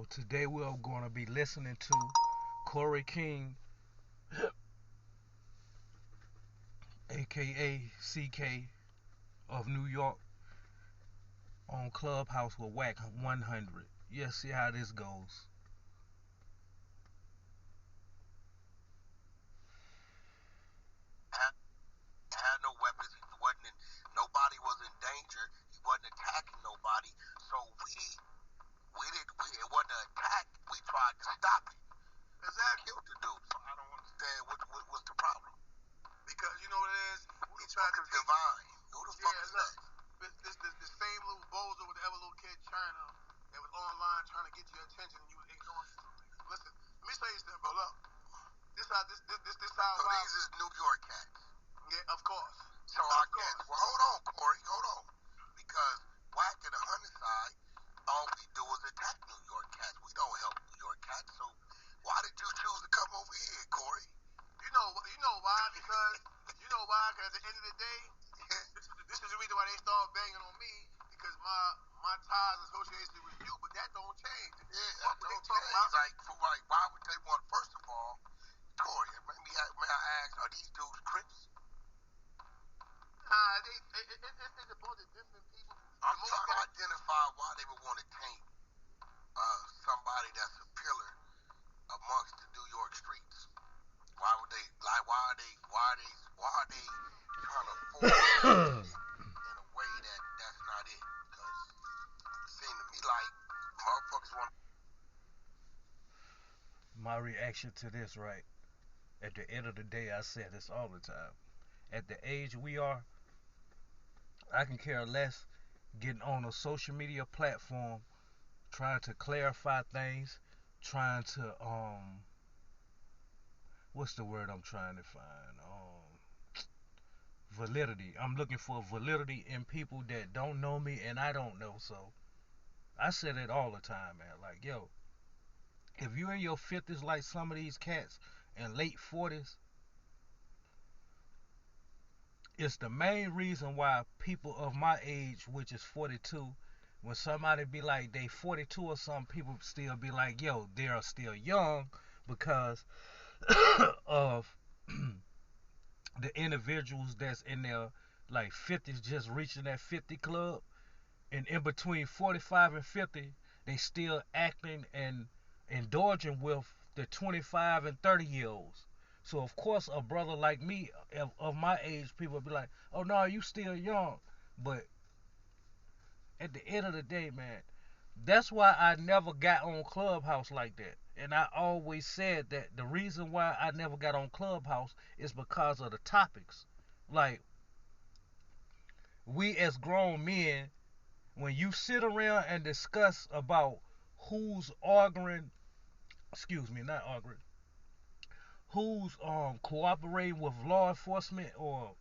Today we're going to be listening to Corey King, aka CK of New York, on Clubhouse with Wack 100. Yeah, see how this goes. Had, had no weapons. He wasn't in, nobody was in danger. He wasn't attacking nobody. So we did it wasn't an attack. We tried to stop it. Exactly. Killed the dude. So I don't understand what was the problem. Because you know what it is? Who the fuck is Divine? Who the fuck is that? This same little bozo with the other little kid China that was online trying to get your attention and you was ignoring it. Listen, let me say this, bro. Look, this how So these is New York cats. Yeah, of course. So I guess. Well, hold on, Corey. Hold on. Because Wack and the Hunter side, all we do is attack New York cats. We don't help New York cats. So why did you choose to come over here, Corey? You know why? Because at the end of the day, this is the reason why they started banging on me, because my ties associated with you, but that don't change. Yeah, that don't change. Like, why would they want? First of all, Corey, may I ask, are these dudes Crips? It's a bunch of different people. I'm trying to identify why they would want to taint somebody that's a pillar amongst the New York streets. Why would they like? Why are they trying to force it in a way that's not it? Because it seemed to me like motherfuckers want. My reaction to this, right? At the end of the day, I say this all the time. At the age we are, I can care less getting on a social media platform, trying to clarify things, trying to what's the word I'm trying to find? Validity. I'm looking for validity in people that don't know me and I don't know. So I say that all the time, man. Like, yo, if you're in your 50s like some of these cats and late 40s, it's the main reason why people of my age, which is 42, when somebody be like they 42 or something, people still be like, yo, they are still young because of the individuals that's in their like 50s just reaching that 50 club, and in between 45 and 50 they still acting and indulging with the 25 and 30-year olds. So of course a brother like me of my age, people be like, oh no, you still young. But at the end of the day, man, that's why I never got on Clubhouse like that. And I always said that the reason why I never got on Clubhouse is because of the topics. Like, we as grown men, when you sit around and discuss about who's arguing, excuse me, not arguing, who's cooperating with law enforcement or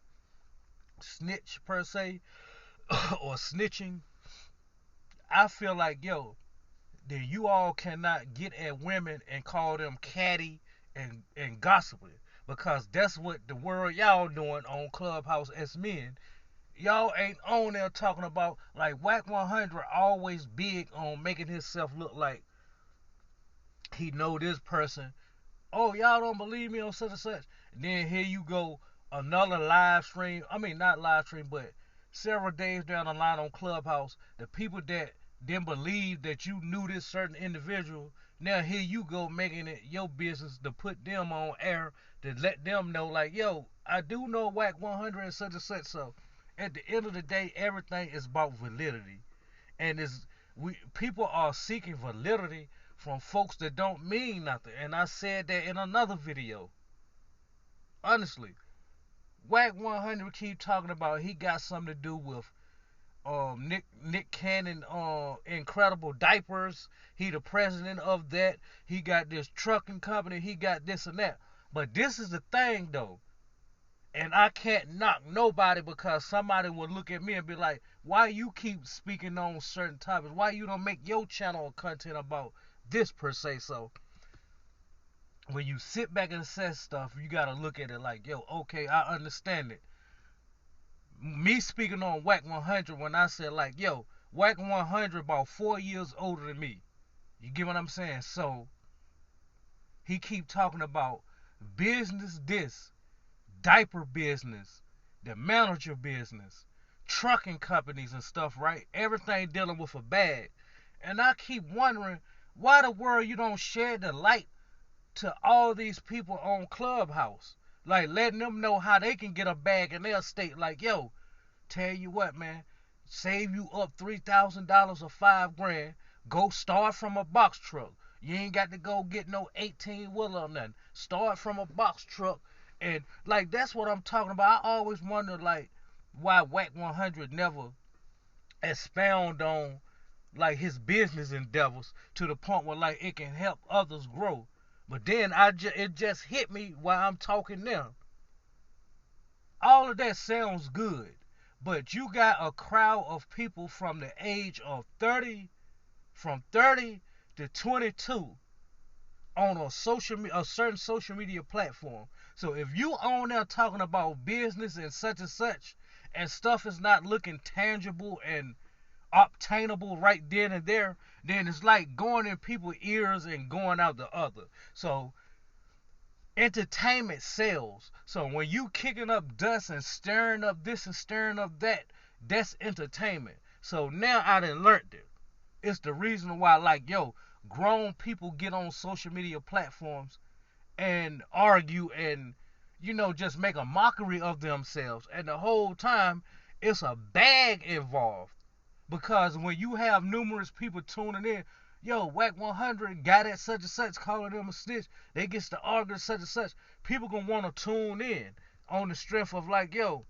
snitch per se or snitching, I feel like, yo, then you all cannot get at women and call them catty and gossiping, because that's what the world y'all doing on Clubhouse as men. Y'all ain't on there talking about, like, Wack 100 always big on making himself look like he know this person. Oh, y'all don't believe me on such and such. And then here you go, another live stream. I mean, not live stream, but several days down the line on Clubhouse, the people that didn't believe that you knew this certain individual, now here you go making it your business to put them on air, to let them know, like, yo, I do know Wack 100 and such and such. So at the end of the day, everything is about validity, and is we people are seeking validity from folks that don't mean nothing. And I said that in another video. Honestly, Wack 100 keep talking about he got something to do with Nick Cannon incredible diapers. He the president of that. He got this trucking company. He got this and that. But this is the thing though. And I can't knock nobody, because somebody will look at me and be like, why you keep speaking on certain topics? Why you don't make your channel content about this per se? So when you sit back and assess stuff, you gotta look at it like, yo, okay, I understand it. Me speaking on Wack 100, when I said like, yo, Wack 100 about 4 years older than me. You get what I'm saying? So he keep talking about business this, diaper business, the manager business, trucking companies and stuff, right? Everything dealing with a bag. And I keep wondering why the world you don't shed the light to all these people on Clubhouse. Like letting them know how they can get a bag in their state. Like, yo, tell you what, man, save you up $3,000 or 5 grand. Go start from a box truck. You ain't got to go get no 18 wheeler or nothing. Start from a box truck, and like that's what I'm talking about. I always wonder like why Wack 100 never expound on like his business endeavors to the point where like it can help others grow. But then it just hit me while I'm talking now. All of that sounds good, but you got a crowd of people from the age of 30, from 30 to 22 on a certain social media platform. So if you on there talking about business and stuff is not looking tangible and obtainable right then and there, then it's like going in people's ears and going out the other. So entertainment sells. So when you kicking up dust and stirring up this and stirring up that, that's entertainment. So now I done learned it. It's the reason why, like, yo, grown people get on social media platforms and argue and, just make a mockery of themselves. And the whole time, it's a bag involved. Because when you have numerous people tuning in, yo, Wack 100 got at such and such calling them a snitch, they gets to argue such and such. People gonna want to tune in on the strength of like, yo,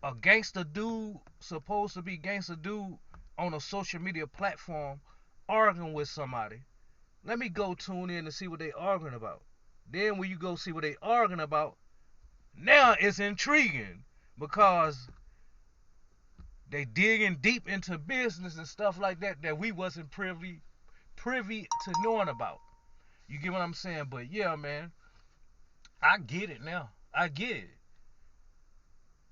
a gangster dude supposed to be gangster dude on a social media platform arguing with somebody. Let me go tune in to see what they arguing about. Then when you go see what they arguing about, now it's intriguing because they digging deep into business and stuff like that that we wasn't privy to knowing about. You get what I'm saying? But yeah, man, I get it now. I get it.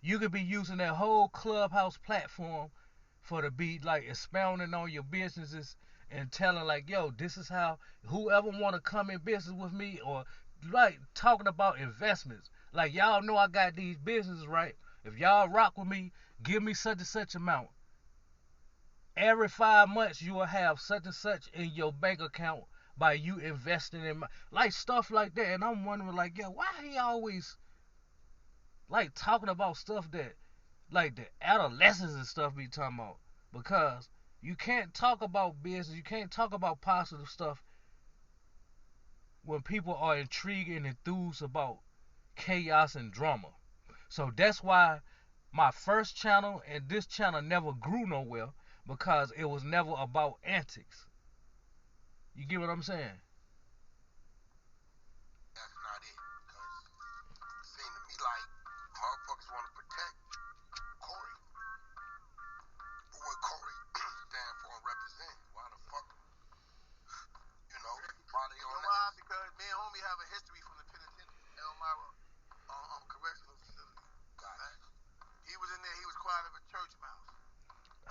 You could be using that whole Clubhouse platform for to be like expounding on your businesses and telling like, yo, this is how whoever want to come in business with me, or like talking about investments. Like, y'all know I got these businesses, right? If y'all rock with me, give me such and such amount. Every 5 months you will have such and such in your bank account by you investing in like stuff like that. And I'm wondering like, yo, why he always like talking about stuff that like the adolescents and stuff be talking about? Because you can't talk about business, you can't talk about positive stuff when people are intrigued and enthused about chaos and drama. So that's why my first channel and this channel never grew nowhere, because it was never about antics. You get what I'm saying? That's not it. Because it seemed to me like motherfuckers want to protect Corey. But what Corey stand for and represent, why the fuck, why they on that? Why? Because me and homie have a history from the penitentiary, Elmira Correctional Facility. Right? He was in there, he was quiet of a church mouse.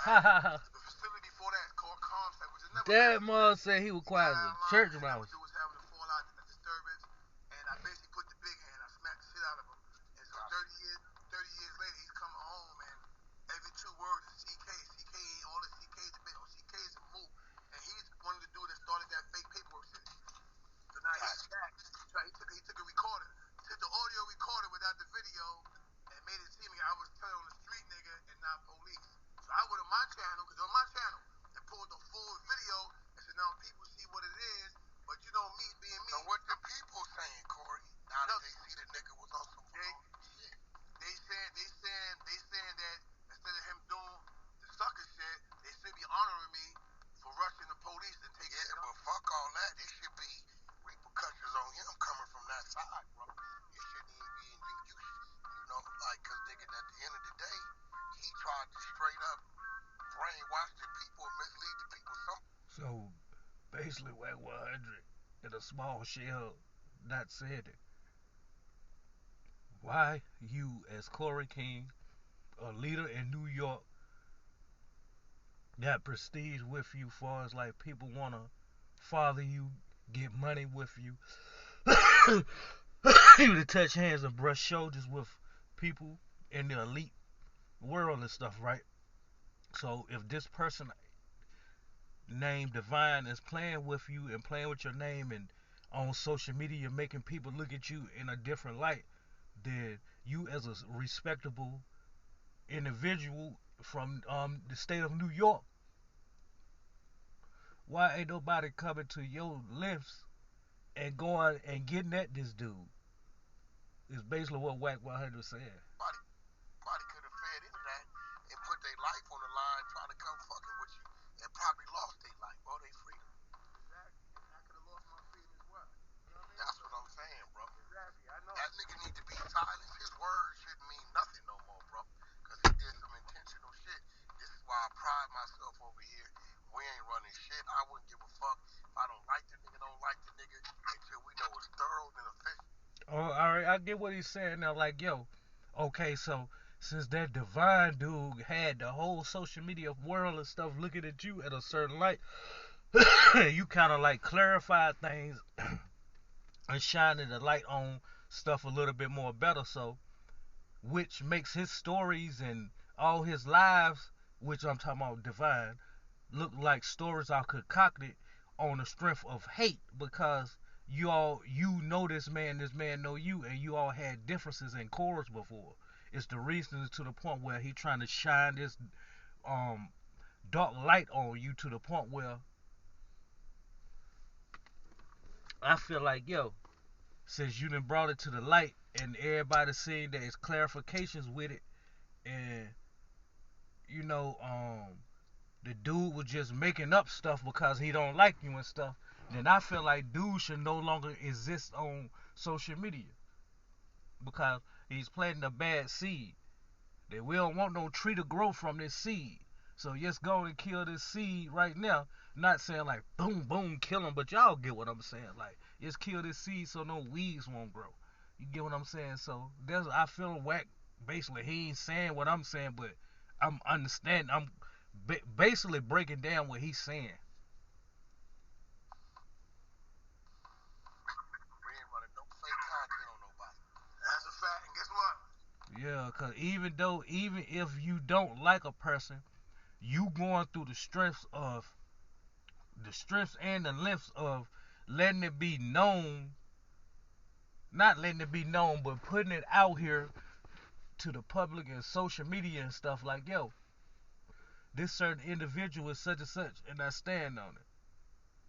Right? The facility before that called Comstock, which is never. That mother said he was quiet as a church mouse. What was having a fallout, a disturbance, and I basically put the big hand, I smacked the shit out of him. And so 30 years later, he's coming home, and every 2 words is CK. CK ain't all the CK's a bit, or CK's a move. And he's one of the dudes that started that fake paperwork shit. So now he's back. He took a recorder. He took the audio recorder without the video and made it seem like I was telling on the street nigga and not police. So I went on my channel, because on my channel, and pulled the full video and said, now people see what it is, but me being me. So what the people saying, Corey? Now that they see the nigga was on some shit. They saying that instead of him doing the sucker shit, they should be honoring me for rushing the police and taking it. Yeah, but fuck all that. It should be repercussions on him coming from that side, bro. It shouldn't even be in like, cause nigga, at the end of the day, he tried to straight up brainwash the people, mislead the people. So basically, Wack 100 in a small shell not said it. Why you, as Corey King, a leader in New York, got prestige with you far as like people wanna father you, get money with you, to touch hands and brush shoulders with people in the elite world and stuff, right? So if this person named Divine is playing with you and playing with your name and on social media making people look at you in a different light, then you as a respectable individual from the state of New York, why ain't nobody coming to your lifts and going and getting at this dude? Is basically what Wack 100 said. Somebody could have fed into that and put their life on the line trying to come fucking with you and probably lost their life or their freedom. Exactly. I could have lost my freedom as well. You know what I mean? That's what I'm saying, bro. Exactly. I know. That nigga need to be silenced. His words shouldn't mean nothing no more, bro. Because he did some intentional shit. This is why I pride myself over here. We ain't running shit. I wouldn't give a fuck if I don't like the nigga, don't like the nigga until we know it's thorough and official. Oh, all right, I get what he's saying now. Like, yo, okay, so since that Divine dude had the whole social media world and stuff looking at you at a certain light, you kind of like clarify things and shining the light on stuff a little bit more better. So, which makes his stories and all his lives, which I'm talking about Divine, look like stories are concocted on the strength of hate because you know this man know you, and you all had differences in cores before. It's the reason to the point where he trying to shine this um dark light on you to the point where I feel like, yo, since you done brought it to the light and everybody seeing that it's clarifications with it, and you know the dude was just making up stuff because he don't like you and stuff, then I feel like dude should no longer exist on social media because he's planting a bad seed. That we don't want no tree to grow from this seed. So just go and kill this seed right now. Not saying like boom boom kill him, but y'all get what I'm saying. Like just kill this seed so no weeds won't grow. You get what I'm saying? So there's I feel Wack basically he ain't saying what I'm saying, but I'm understanding. I'm basically breaking down what he's saying. We ain't running no fake content on nobody. That's a fact. And guess what? Yeah, cause even if you don't like a person, you going through the strengths and the lengths of letting it be known, not letting it be known, but putting it out here to the public and social media and stuff like, yo, this certain individual is such and such, and I stand on it.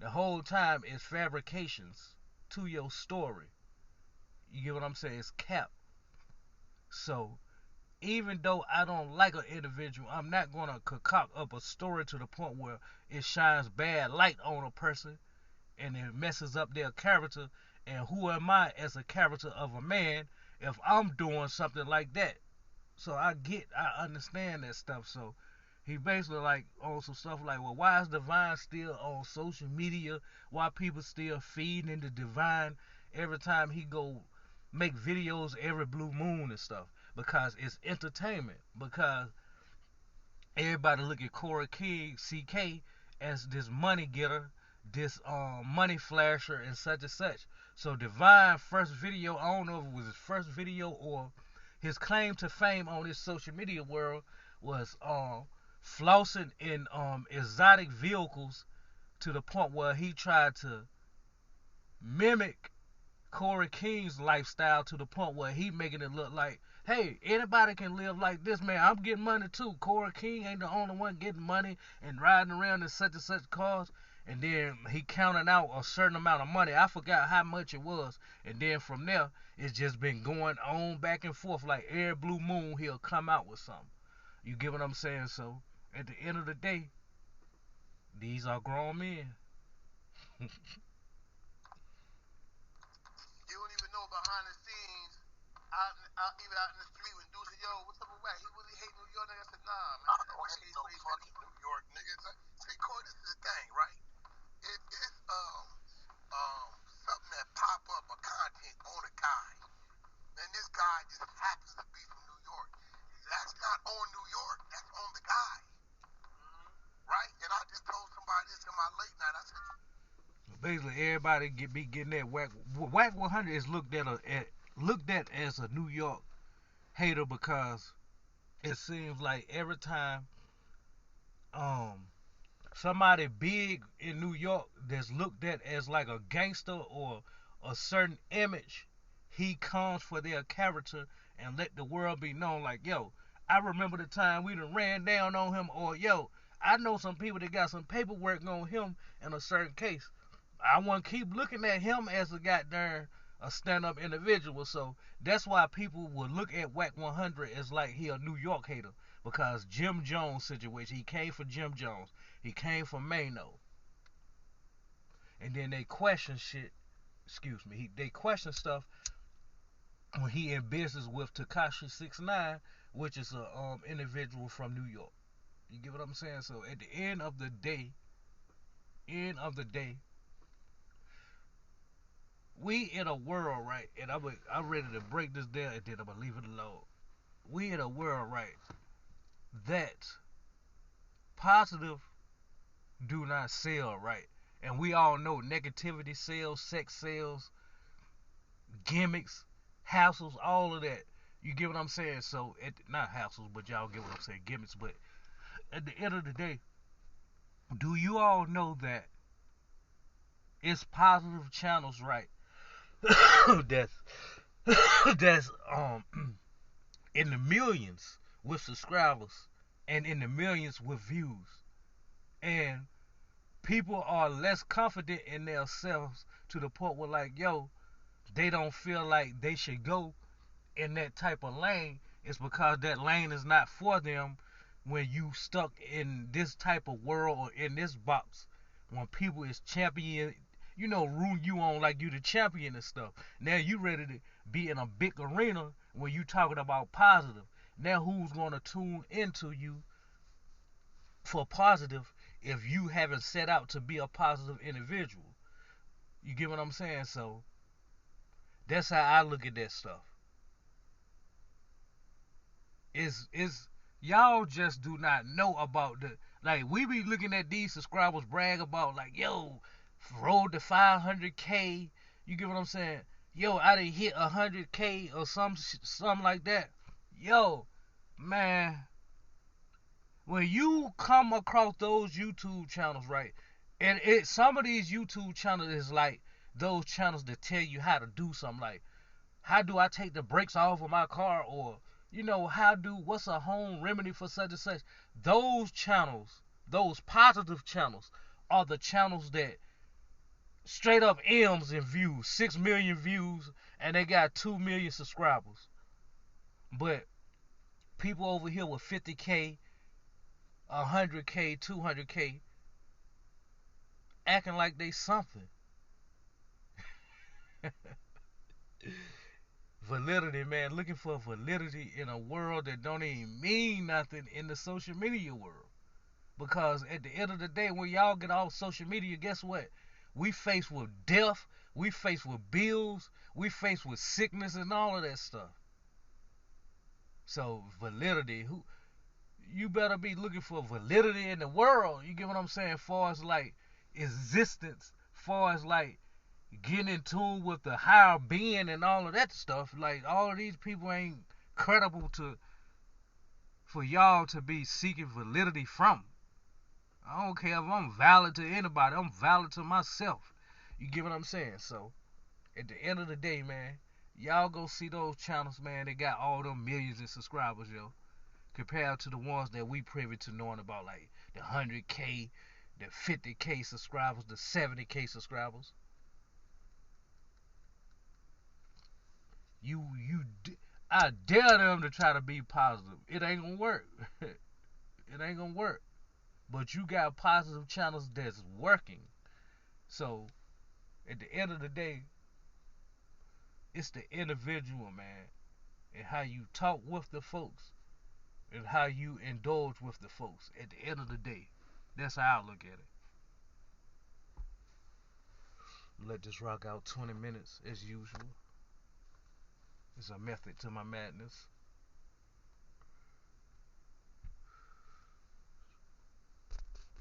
The whole time is fabrications to your story. You get what I'm saying? It's cap. So even though I don't like an individual, I'm not gonna concoct up a story to the point where it shines bad light on a person and it messes up their character. And who am I as a character of a man if I'm doing something like that? So I understand that stuff. So he basically like on some stuff like, well, why is Divine still on social media? Why people still feeding into Divine every time he go make videos every blue moon and stuff? Because it's entertainment. Because everybody look at Corey King, CK, as this money getter, this money flasher, and such and such. So Divine first video, I don't know if it was his first video or his claim to fame on this social media world was flossing in exotic vehicles to the point where he tried to mimic Corey King's lifestyle to the point where he making it look like, hey, anybody can live like this, man. I'm getting money too. Corey King ain't the only one getting money and riding around in such and such cars. And then he counted out a certain amount of money. I forgot how much it was. And then from there, it's just been going on back and forth. Like every blue moon, he'll come out with something. You get what I'm saying? So at the end of the day, these are grown men. You don't even know behind the scenes, even out in the street when dudes say, yo, what's up with Wack? He really hate New York. I said, nah, man. I don't hate no fucking New York niggas. See, Corey, this is the thing, right? It is something that pop up a content on a guy, and this guy just happens to be from New York. That's not on New York. That's on the guy, right? And I just told somebody this in my late night. I said, basically everybody be getting that Wack. Wack 100 is looked at as a New York hater because it seems like every time um somebody big in New York that's looked at as like a gangster or a certain image, he comes for their character and let the world be known like, yo, I remember the time we done ran down on him, or yo, I know some people that got some paperwork on him in a certain case. I want to keep looking at him as a goddamn a stand-up individual. So that's why people would look at Wack 100 as like he a New York hater because Jim Jones situation. He came for Jim Jones. He came from Mano. And then they question shit. Excuse me. They question stuff when he in business with Tekashi 69, which is a individual from New York. You get what I'm saying? So at the end of the day, we in a world, right? And I'm ready to break this down, and then I'm gonna leave it alone. We in a world, right? That positive do not sell, right? And we all know negativity sells, sex sells, gimmicks, hassles, all of that. You get what I'm saying? So, not hassles, but y'all get what I'm saying, gimmicks. But at the end of the day, do you all know that it's positive channels, right? that's that's in the millions with subscribers and in the millions with views, and people are less confident in themselves to the point where like, yo, they don't feel like they should go in that type of lane. It's because that lane is not for them when you stuck in this type of world or in this box. When people is champion, rooting you on like you the champion and stuff. Now you ready to be in a big arena when you talking about positive. Now who's gonna tune into you for positive if you haven't set out to be a positive individual? You get what I'm saying? So that's how I look at that stuff. Is y'all just do not know about the, like, we be looking at these subscribers brag about like, yo, rolled to 500K. You get what I'm saying? Yo, I done hit 100K or something like that. Yo, man, when you come across those YouTube channels, right? And some of these YouTube channels is like those channels that tell you how to do something, like how do I take the brakes off of my car, or what's a home remedy for such and such. Those channels, those positive channels, are the channels that straight up M's in views, 6 million views, and they got 2 million subscribers. But people over here with 50K, 100K, 200K, acting like they something. Validity, man, looking for validity in a world that don't even mean nothing in the social media world. Because at the end of the day, when y'all get off social media, guess what? We faced with death, we faced with bills, we faced with sickness and all of that stuff. So validity, you better be looking for validity in the world. You get what I'm saying? Far as like existence, far as like getting in tune with the higher being and all of that stuff. Like, all of these people ain't credible for y'all to be seeking validity from. I don't care if I'm valid to anybody. I'm valid to myself. You get what I'm saying? So, at the end of the day, man, y'all go see those channels, man. They got all them millions of subscribers, yo. Compared to the ones that we privy to knowing about, like the 100K, the 50K subscribers, the 70K subscribers. I dare them to try to be positive. It ain't gonna work. It ain't gonna work. But you got positive channels that's working. So at the end of the day, it's the individual, man, and how you talk with the folks and how you indulge with the folks. At the end of the day, that's how I look at it. Let this rock out 20 minutes as usual. It's a method to my madness.